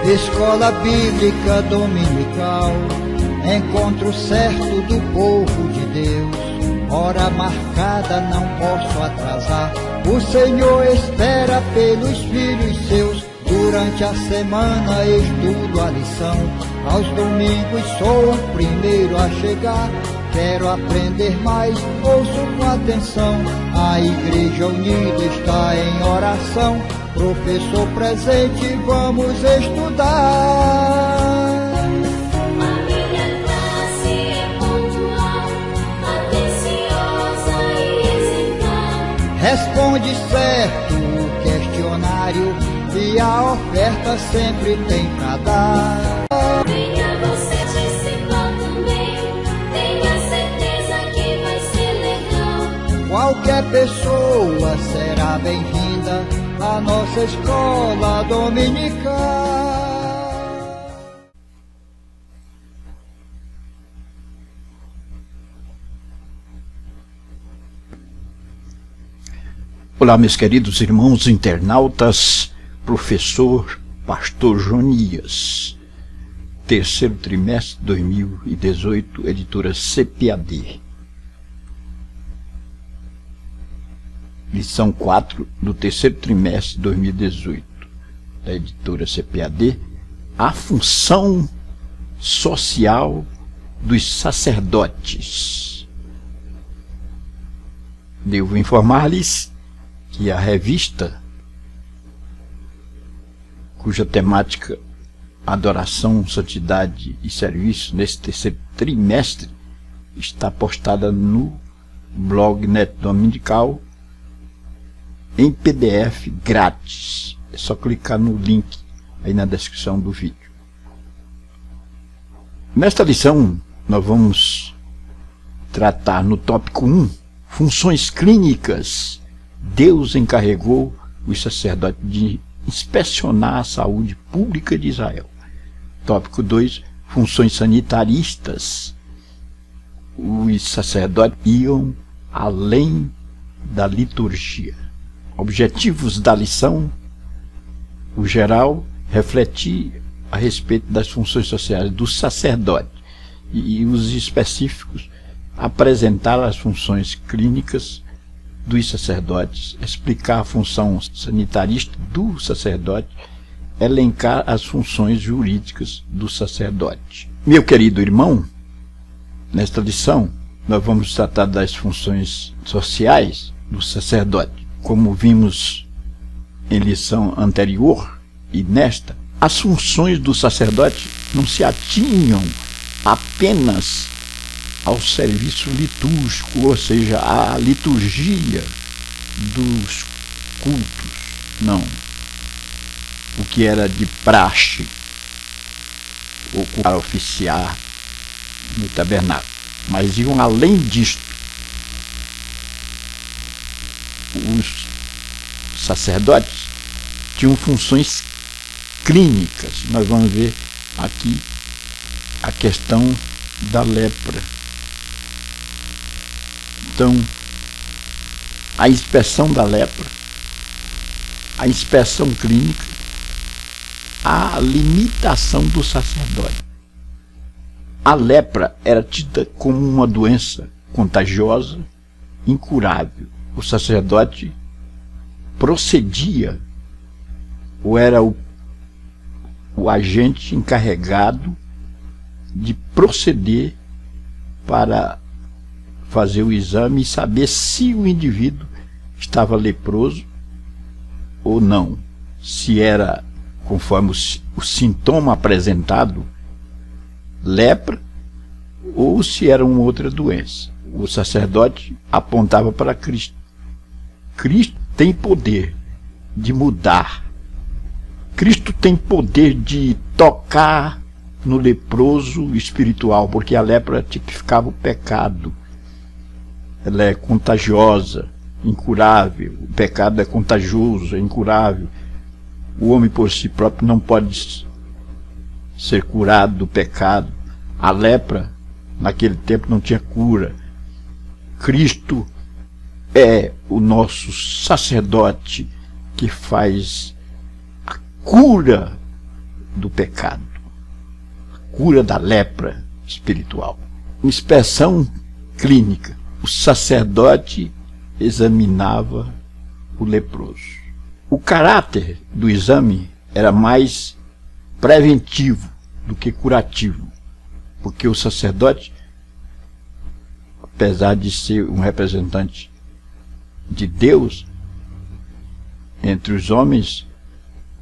Escola Bíblica Dominical, encontro certo do povo de Deus. Hora marcada, não posso atrasar. O Senhor espera pelos filhos seus. Durante a semana estudo a lição. Aos domingos sou o primeiro a chegar. Quero aprender mais, ouço com atenção. A Igreja Unida está em oração. Professor presente, vamos estudar. A minha classe é pontual, atenciosa e exemplar. Responde certo o questionário e a oferta sempre tem pra dar. Venha você participar também, tenha certeza que vai ser legal. Qualquer pessoa será bem-vinda à nossa escola dominical. Olá, meus queridos irmãos internautas, professor Pastor Jonias, terceiro trimestre 2018, editora CPAD. Lição 4 do terceiro trimestre de 2018, da editora CPAD, a função social dos sacerdotes. Devo informar-lhes que a revista, cuja temática Adoração, Santidade e Serviço nesse terceiro trimestre, está postada no blog Net Dominical em PDF grátis. É só clicar no link aí na descrição do vídeo. Nesta lição nós vamos tratar no tópico 1, funções clínicas. Deus encarregou os sacerdotes de inspecionar a saúde pública de Israel. Tópico 2, funções sanitaristas. Os sacerdotes iam além da liturgia. Objetivos da lição: o geral, refletir a respeito das funções sociais do sacerdote, e os específicos, apresentar as funções clínicas dos sacerdotes, explicar a função sanitarista do sacerdote, elencar as funções jurídicas do sacerdote. Meu querido irmão, nesta lição nós vamos tratar das funções sociais do sacerdote. Como vimos em lição anterior e nesta, as funções do sacerdote não se atinham apenas ao serviço litúrgico, ou seja, à liturgia dos cultos. Não. O que era de praxe para oficiar no tabernáculo. Mas iam além disto. Os sacerdotes tinham funções clínicas. Nós vamos ver aqui a questão da lepra. Então, a inspeção da lepra, a inspeção clínica, a limitação do sacerdote. A lepra era tida como uma doença contagiosa, incurável. O sacerdote procedia, ou era o agente encarregado de proceder para fazer o exame e saber se o indivíduo estava leproso ou não, se era, conforme o sintoma apresentado, lepra, ou se era uma outra doença. O sacerdote apontava para Cristo. Cristo tem poder de mudar. Cristo tem poder de tocar no leproso espiritual, porque a lepra tipificava o pecado. Ela é contagiosa, incurável. O pecado é contagioso, é incurável. O homem por si próprio não pode ser curado do pecado. A lepra, naquele tempo, não tinha cura. Cristo é o nosso sacerdote que faz a cura do pecado, cura da lepra espiritual. Inspeção clínica. O sacerdote examinava o leproso. O caráter do exame era mais preventivo do que curativo, porque o sacerdote, apesar de ser um representante de Deus entre os homens,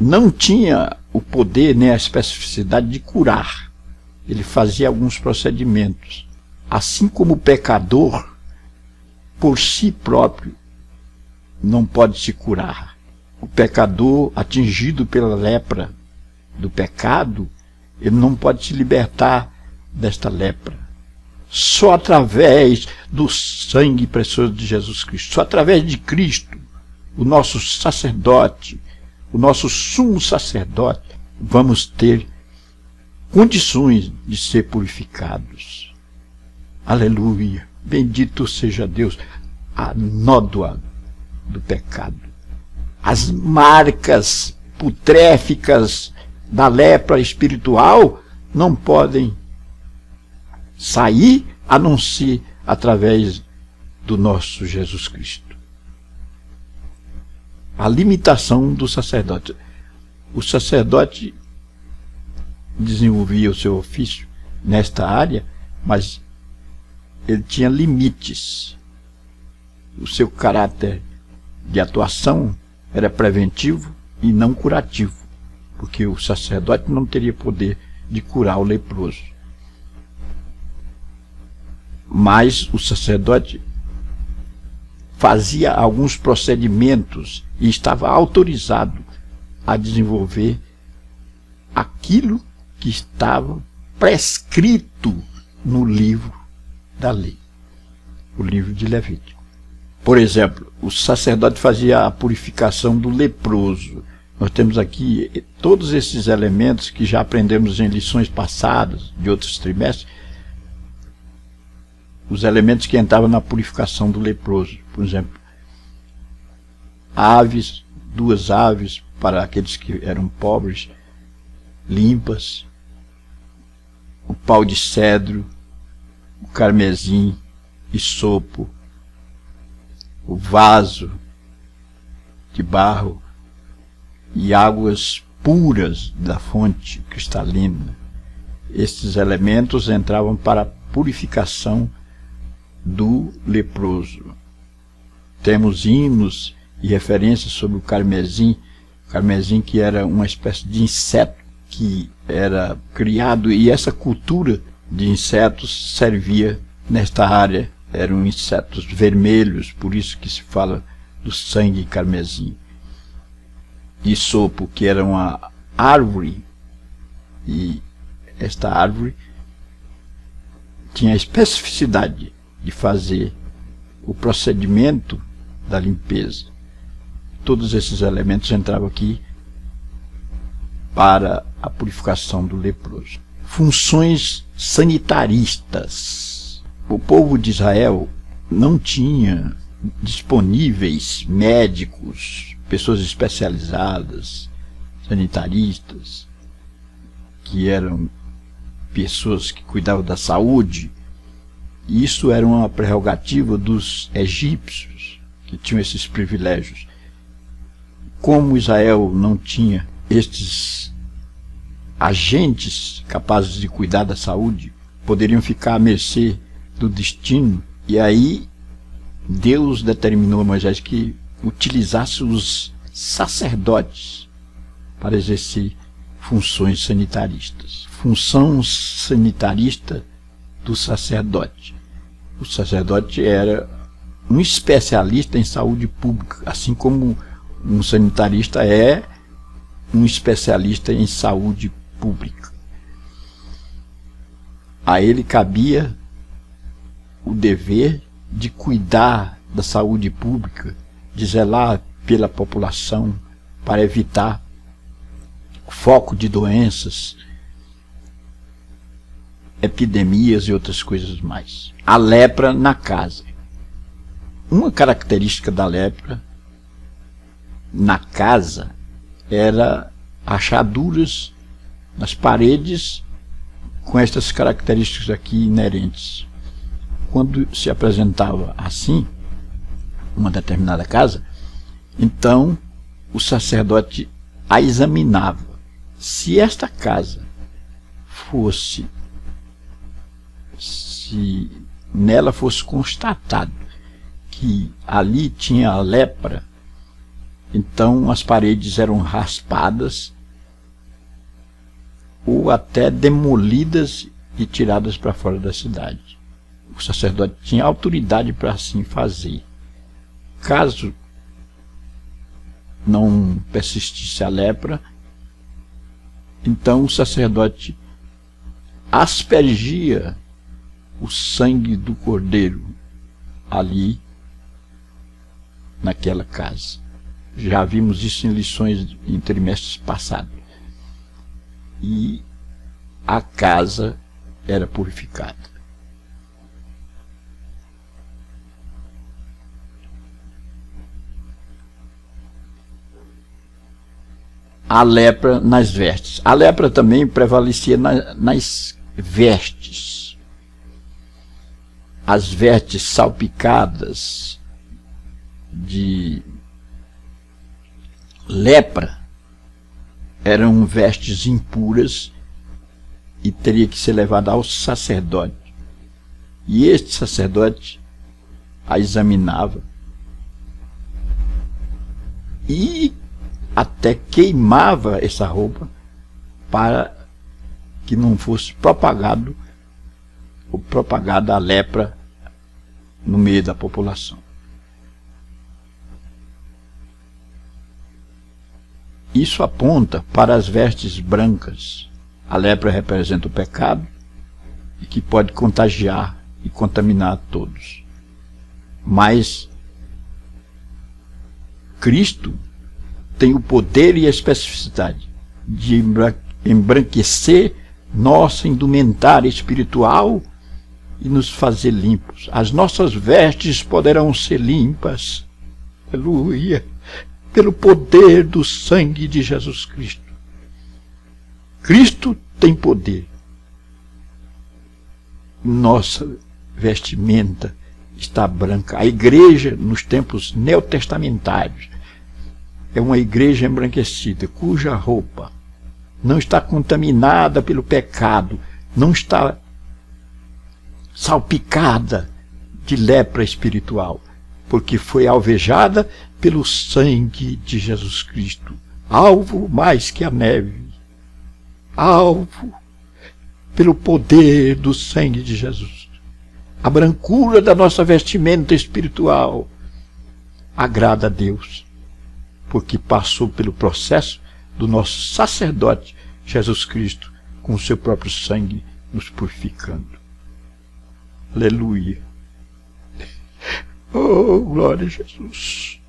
não tinha o poder nem a especificidade de curar. Ele fazia alguns procedimentos. Assim como o pecador, por si próprio, não pode se curar. O pecador, atingido pela lepra do pecado, ele não pode se libertar desta lepra. Só através do sangue precioso de Jesus Cristo, só através de Cristo, o nosso sacerdote, o nosso sumo sacerdote, vamos ter condições de ser purificados. Aleluia! Bendito seja Deus! A nódoa do pecado, as marcas putréficas da lepra espiritual não podem sair a não ser através do nosso Jesus Cristo. A limitação do sacerdote. O sacerdote desenvolvia o seu ofício nesta área, mas ele tinha limites. O seu caráter de atuação era preventivo e não curativo, porque o sacerdote não teria poder de curar o leproso. Mas o sacerdote fazia alguns procedimentos e estava autorizado a desenvolver aquilo que estava prescrito no livro da lei, o livro de Levítico. Por exemplo, o sacerdote fazia a purificação do leproso. Nós temos aqui todos esses elementos que já aprendemos em lições passadas, de outros trimestres, os elementos que entravam na purificação do leproso. Por exemplo, aves, 2 aves para aqueles que eram pobres, limpas, o pau de cedro, o carmesim, isopo, o vaso de barro e águas puras da fonte cristalina. Estes elementos entravam para a purificação do leproso. Temos hinos e referências sobre o carmesim que era uma espécie de inseto que era criado, e essa cultura de insetos servia nesta área. Eram insetos vermelhos, por isso que se fala do sangue carmesim. Isopo, que era uma árvore, e esta árvore tinha a especificidade de fazer o procedimento da limpeza. Todos esses elementos entravam aqui para a purificação do leproso. Funções sanitaristas. O povo de Israel não tinha disponíveis médicos, pessoas especializadas, sanitaristas, que eram pessoas que cuidavam da saúde. Isso era uma prerrogativa dos egípcios, que tinham esses privilégios. Como Israel não tinha estes agentes capazes de cuidar da saúde, poderiam ficar à mercê do destino, e aí Deus determinou a Moisés que utilizasse os sacerdotes para exercer funções sanitaristas. Função sanitarista do sacerdote. O sacerdote era um especialista em saúde pública, assim como um sanitarista é um especialista em saúde pública. A ele cabia o dever de cuidar da saúde pública, de zelar pela população para evitar o foco de doenças, epidemias e outras coisas mais. A lepra na casa. Uma característica da lepra na casa era rachaduras nas paredes com estas características aqui inerentes. Quando se apresentava assim, uma determinada casa, então o sacerdote a examinava. Se esta casa fosse, se nela fosse constatado que ali tinha a lepra, então as paredes eram raspadas ou até demolidas e tiradas para fora da cidade. O sacerdote tinha autoridade para assim fazer. Caso não persistisse a lepra, então o sacerdote aspergia o sangue do cordeiro ali naquela casa. Já vimos isso em lições em trimestres passados. E a casa era purificada. A lepra nas vestes. A lepra também prevalecia nas vestes. As vestes salpicadas de lepra eram vestes impuras e teria que ser levada ao sacerdote. E este sacerdote a examinava e até queimava essa roupa para que não fosse propagada a lepra no meio da população. Isso aponta para as vestes brancas. A lepra representa o pecado e que pode contagiar e contaminar a todos. Mas Cristo tem o poder e a especificidade de embranquecer nossa indumentária espiritual e nos fazer limpos. As nossas vestes poderão ser limpas, aleluia, pelo poder do sangue de Jesus Cristo. Cristo tem poder. Nossa vestimenta está branca. A igreja, nos tempos neotestamentários, é uma igreja embranquecida, cuja roupa não está contaminada pelo pecado, não está salpicada de lepra espiritual, porque foi alvejada pelo sangue de Jesus Cristo, alvo mais que a neve, alvo pelo poder do sangue de Jesus. A brancura da nossa vestimenta espiritual agrada a Deus, porque passou pelo processo do nosso sacerdote Jesus Cristo, com o seu próprio sangue nos purificando. Aleluia. Oh, glória a Jesus.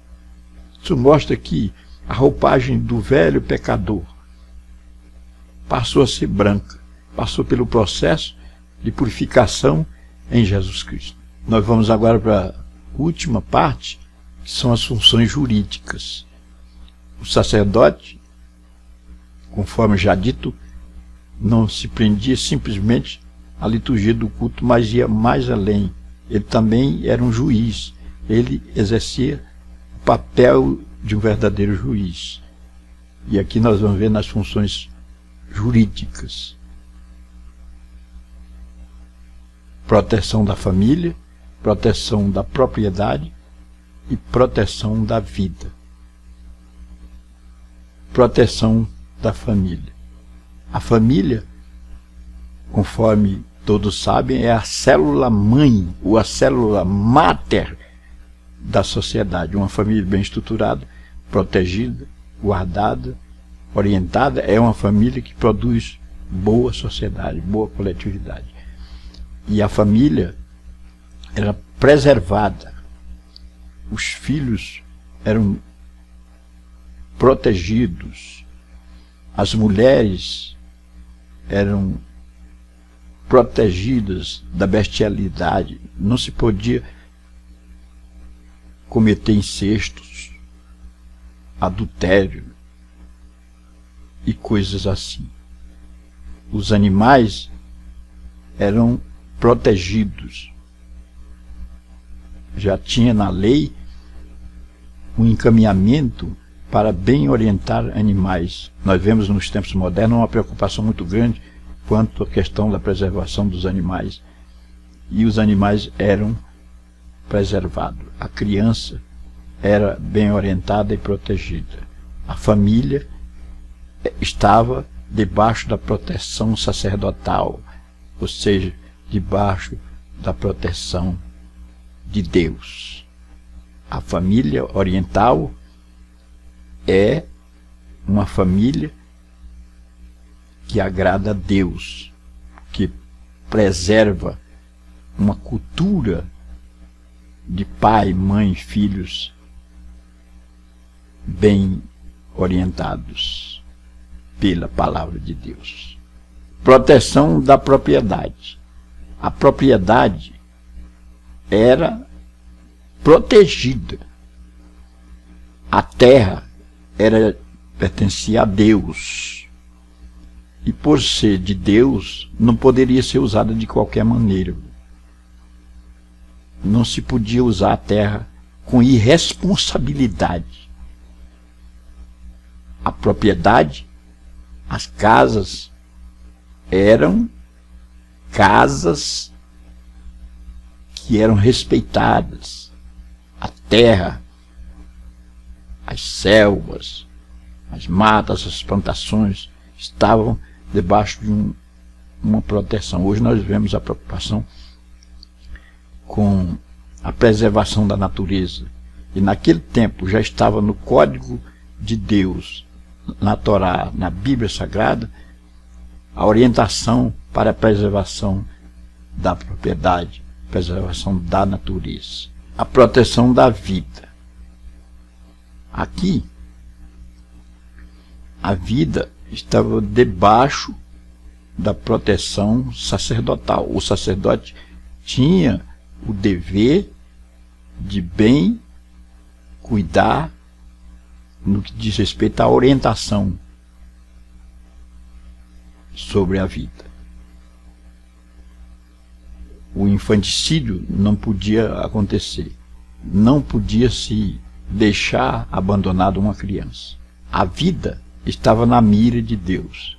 Isso mostra que a roupagem do velho pecador passou a ser branca, passou pelo processo de purificação em Jesus Cristo. Nós vamos agora para a última parte, que são as funções jurídicas. O sacerdote, conforme já dito, não se prendia simplesmente à liturgia do culto, mas ia mais além. Ele também era um juiz. Ele exercia o papel de um verdadeiro juiz. E aqui nós vamos ver nas funções jurídicas: proteção da família, proteção da propriedade e proteção da vida. Proteção da família. A família, conforme todos sabem, é a célula mãe ou a célula máter da sociedade. Uma família bem estruturada, protegida, guardada, orientada, é uma família que produz boa sociedade, boa coletividade. E a família era preservada. Os filhos eram protegidos. As mulheres eram protegidas da bestialidade. Não se podia cometer incestos, adultério e coisas assim. os animais eram protegidos. Já tinha na lei um encaminhamento para bem orientar animais. Nós vemos nos tempos modernos uma preocupação muito grande quanto à questão da preservação dos animais. E os animais eram preservados. A criança era bem orientada e protegida. A família estava debaixo da proteção sacerdotal, ou seja, debaixo da proteção de Deus. A família oriental é uma família que agrada a Deus, que preserva uma cultura de pai, mãe, filhos bem orientados pela palavra de Deus. Proteção da propriedade. A propriedade era protegida. A terra pertencia a Deus. E por ser de Deus, não poderia ser usada de qualquer maneira. Não se podia usar a terra com irresponsabilidade. A propriedade, as casas, eram casas que eram respeitadas. A terra, as selvas, as matas, as plantações estavam debaixo de uma proteção. Hoje nós vemos a preocupação com a preservação da natureza. E naquele tempo já estava no Código de Deus, na Torá, na Bíblia Sagrada, a orientação para a preservação da propriedade, preservação da natureza, a proteção da vida. Aqui, a vida estava debaixo da proteção sacerdotal. O sacerdote tinha o dever de bem cuidar no que diz respeito à orientação sobre a vida. O infanticídio não podia acontecer. Não podia se deixar abandonada uma criança. A vida estava na mira de Deus.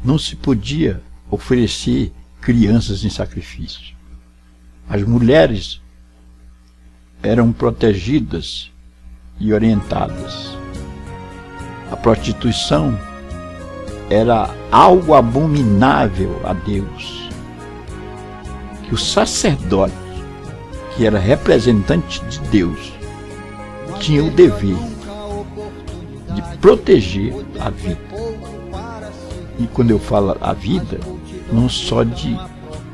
Não se podia oferecer crianças em sacrifício. As mulheres eram protegidas e orientadas. A prostituição era algo abominável a Deus, que o sacerdote, que era representante de Deus, tinha o dever de proteger a vida. E quando eu falo a vida, não só de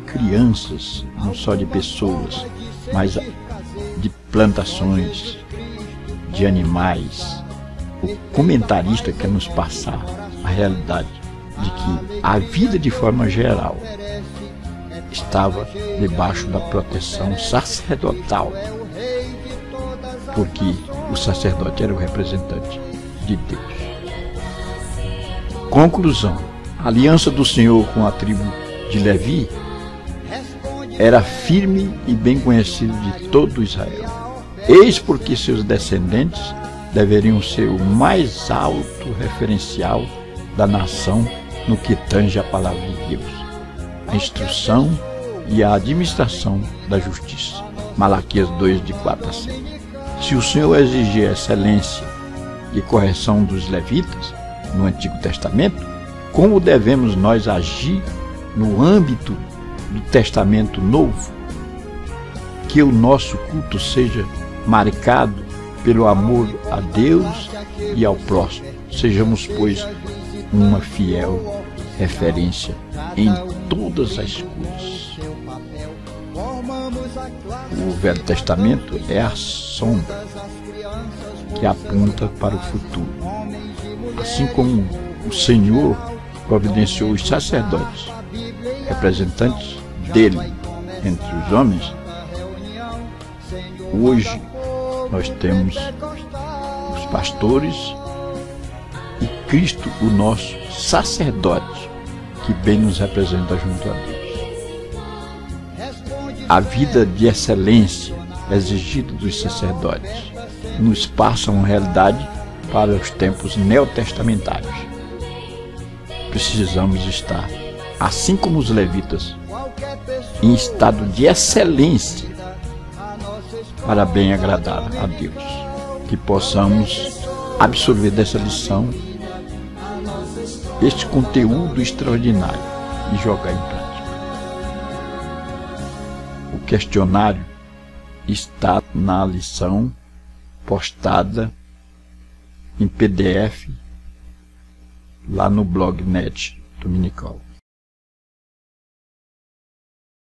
crianças, não só de pessoas, mas de plantações, de animais. O comentarista quer nos passar a realidade de que a vida, de forma geral, estava debaixo da proteção sacerdotal, porque o sacerdote era o representante de Deus. Conclusão: a aliança do Senhor com a tribo de Levi era firme e bem conhecida de todo Israel. Eis porque seus descendentes deveriam ser o mais alto referencial da nação no que tange a palavra de Deus, a instrução e a administração da justiça. Malaquias 2, de 4 a 6. Se o Senhor exigir a excelência e correção dos levitas no Antigo Testamento, como devemos nós agir no âmbito do Testamento Novo? Que o nosso culto seja marcado pelo amor a Deus e ao próximo. Sejamos, pois, uma fiel referência em todas as coisas. O Velho Testamento é a sombra que aponta para o futuro. Assim como o Senhor providenciou os sacerdotes, representantes dele entre os homens, hoje nós temos os pastores e Cristo, o nosso sacerdote, que bem nos representa junto a Deus. A vida de excelência exigida dos sacerdotes nos passa uma realidade para os tempos neotestamentários. Precisamos estar, assim como os levitas, em estado de excelência para bem agradar a Deus. Que possamos absorver dessa lição este conteúdo extraordinário e jogar em prática. O questionário está na lição postada em PDF lá no blog Net Dominical.